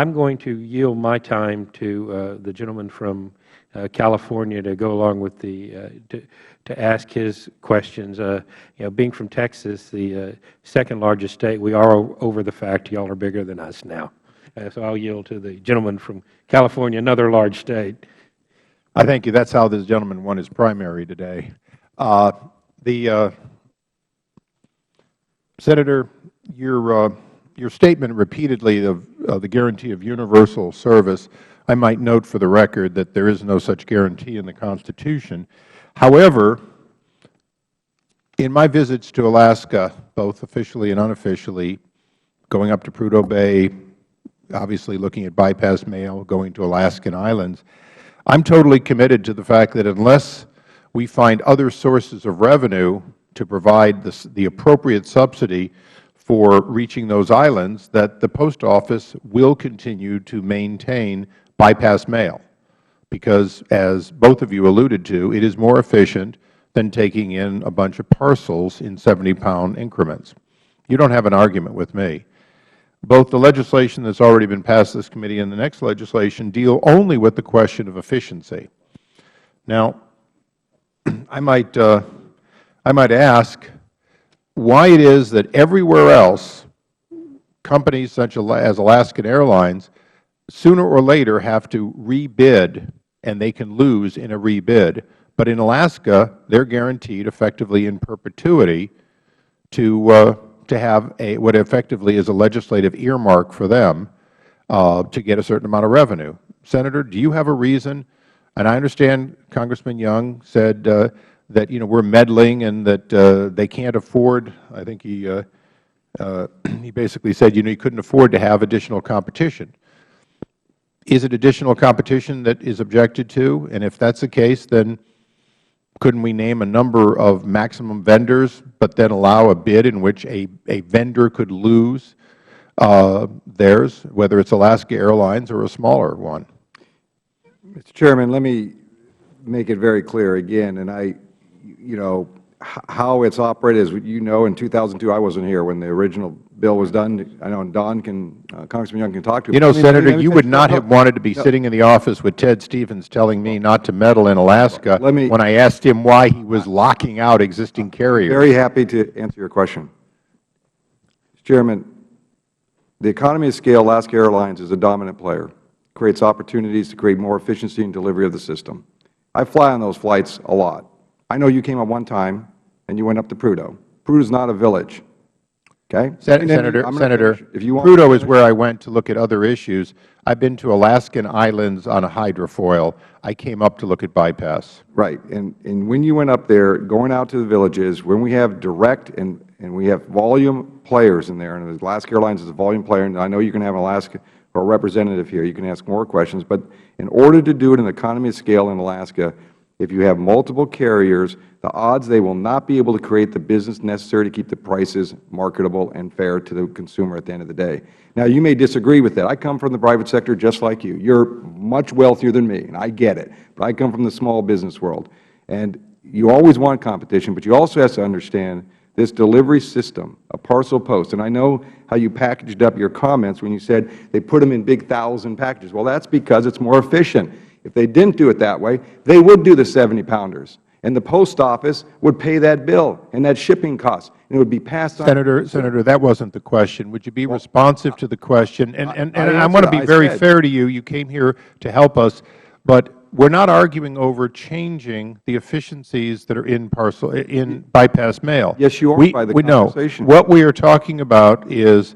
I'm going to yield my time to the gentleman from California to go along with to ask his questions. Being from Texas, the second largest state, we are over the fact y'all are bigger than us now. So I'll yield to the gentleman from California, another large state. I thank you. That's how this gentleman won his primary today. Senator, your statement repeatedly of the guarantee of universal service, I might note for the record that there is no such guarantee in the Constitution. However, in my visits to Alaska, both officially and unofficially, going up to Prudhoe Bay, obviously looking at bypass mail, going to Alaskan islands, I'm totally committed to the fact that unless we find other sources of revenue to provide the appropriate subsidy for reaching those islands, that the Post Office will continue to maintain bypass mail, because, as both of you alluded to, it is more efficient than taking in a bunch of parcels in 70-pound increments. You don't have an argument with me. Both the legislation that's already been passed this committee and the next legislation deal only with the question of efficiency. Now, I might ask why it is that everywhere else, companies such as Alaskan Airlines, sooner or later have to rebid, and they can lose in a rebid. But in Alaska, they're guaranteed effectively in perpetuity to have what effectively is a legislative earmark for them to get a certain amount of revenue. Senator, do you have a reason? And I understand Congressman Young said that we're meddling and that they can't afford. I think he basically said he couldn't afford to have additional competition. Is it additional competition that is objected to? And if that's the case, then couldn't we name a number of maximum vendors, but then allow a bid in which a vendor could lose theirs, whether it's Alaska Airlines or a smaller one? Mr. Chairman, let me make it very clear again, and how it's operated, as you know, in 2002, I wasn't here when the original bill was done. I know Congressman Young can talk to it. Senator, you would not have wanted to be sitting in the office with Ted Stevens telling me not to meddle in Alaska when I asked him why he was locking out existing carriers. Very happy to answer your question. Mr. Chairman, the economy of scale, Alaska Airlines is a dominant player. It creates opportunities to create more efficiency and delivery of the system. I fly on those flights a lot. I know you came up one time and you went up to Prudhoe. Prudhoe is not a village. Okay? Senator, Prudhoe is where I went to look at other issues. I've been to Alaskan islands on a hydrofoil. I came up to look at bypass. Right. And when you went up there, going out to the villages, when we have direct and we have volume players in there, and Alaska Airlines is a volume player, and I know you can have an Alaska or a representative here. You can ask more questions. But in order to do it in the economy of scale in Alaska, if you have multiple carriers, the odds they will not be able to create the business necessary to keep the prices marketable and fair to the consumer at the end of the day. Now, you may disagree with that. I come from the private sector just like you. You're much wealthier than me, and I get it. But I come from the small business world. And you always want competition, but you also have to understand this delivery system, a parcel post. And I know how you packaged up your comments when you said they put them in big 1,000 packages. Well, that's because it's more efficient. If they didn't do it that way, they would do the 70-pounders. And the Post Office would pay that bill and that shipping cost, and it would be passed on. Senator, that wasn't the question. Would you be responsive to the question? And I want to be very fair to you. You came here to help us, but we're not arguing over changing the efficiencies that are in bypass mail. Yes, you are by the conversation. No. What we are talking about is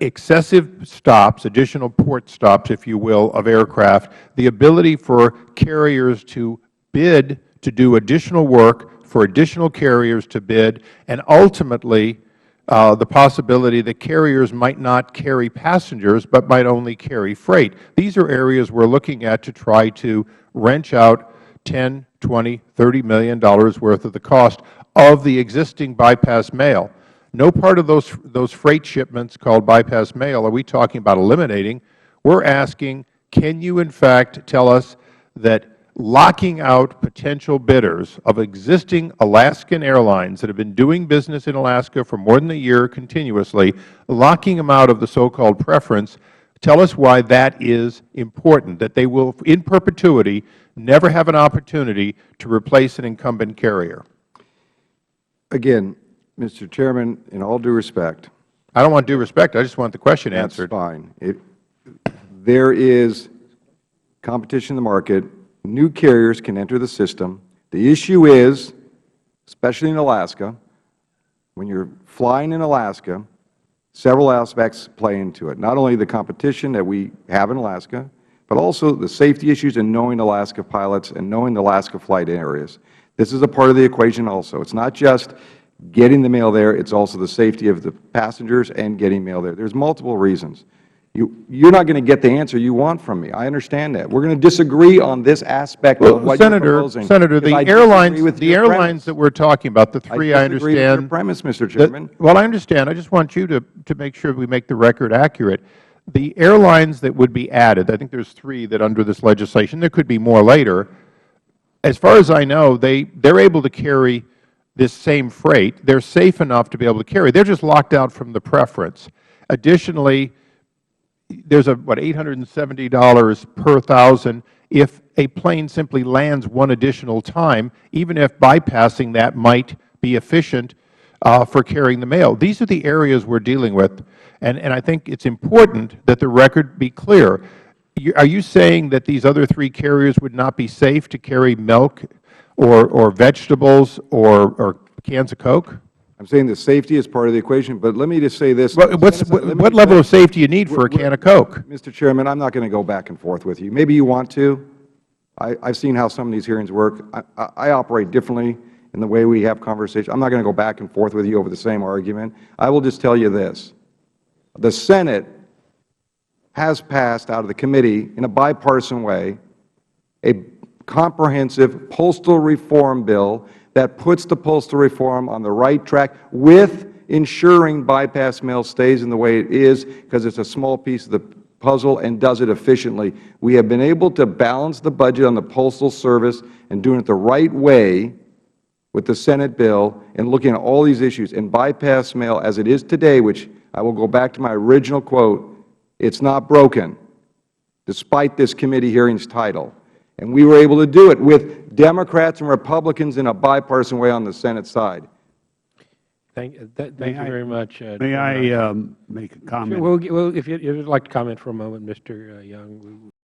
excessive stops, additional port stops, if you will, of aircraft, the ability for carriers to bid to do additional work, for additional carriers to bid, and ultimately the possibility that carriers might not carry passengers but might only carry freight. These are areas we're looking at to try to wrench out $10, $20, $30 million worth of the cost of the existing bypass mail. No part of those freight shipments called bypass mail are we talking about eliminating. We're asking, can you in fact tell us that locking out potential bidders of existing Alaskan Airlines that have been doing business in Alaska for more than a year continuously, locking them out of the so-called preference Tell us why that is important, that they will, in perpetuity, never have an opportunity to replace an incumbent carrier. Again, Mr. Chairman, in all due respect. I don't want due respect. I just want the question answered. That's fine. There is competition in the market. New carriers can enter the system. The issue is, especially in Alaska, when you're flying in Alaska, several aspects play into it. Not only the competition that we have in Alaska, but also the safety issues and knowing Alaska pilots and knowing the Alaska flight areas. This is a part of the equation also. It's not just getting the mail there, it's also the safety of the passengers and getting mail there. There's multiple reasons. You're not going to get the answer you want from me. I understand that. We're going to disagree on this aspect of what you're proposing. Senator, the airlines that we're talking about, the three, I understand. I disagree with your premise, Mr. Chairman. Well, I understand. I just want you to make sure we make the record accurate. The airlines that would be added, I think there's three that under this legislation, there could be more later. As far as I know, they're able to carry this same freight. They're safe enough to be able to carry. They're just locked out from the preference. Additionally, there's a, what, $870 per thousand if a plane simply lands one additional time, even if bypassing that might be efficient for carrying the mail. These are the areas we're dealing with, and I think it's important that the record be clear. Are you saying that these other three carriers would not be safe to carry milk or vegetables or cans of Coke? I'm saying that safety is part of the equation, but let me just say this. What level of safety do you need for a can of Coke? Mr. Chairman, I'm not going to go back and forth with you. Maybe you want to. I've seen how some of these hearings work. I operate differently in the way we have conversations. I'm not going to go back and forth with you over the same argument. I will just tell you this. The Senate has passed out of the committee in a bipartisan way a comprehensive postal reform bill that puts the postal reform on the right track with ensuring bypass mail stays in the way it is, because it's a small piece of the puzzle and does it efficiently. We have been able to balance the budget on the Postal Service and doing it the right way with the Senate bill and looking at all these issues. And bypass mail as it is today, which I will go back to my original quote, it's not broken, despite this committee hearing's title. And we were able to do it with Democrats and Republicans in a bipartisan way on the Senate side. Thank you very much. May I make a comment? Sure. Well, if you'd like to comment for a moment, Mr. Young.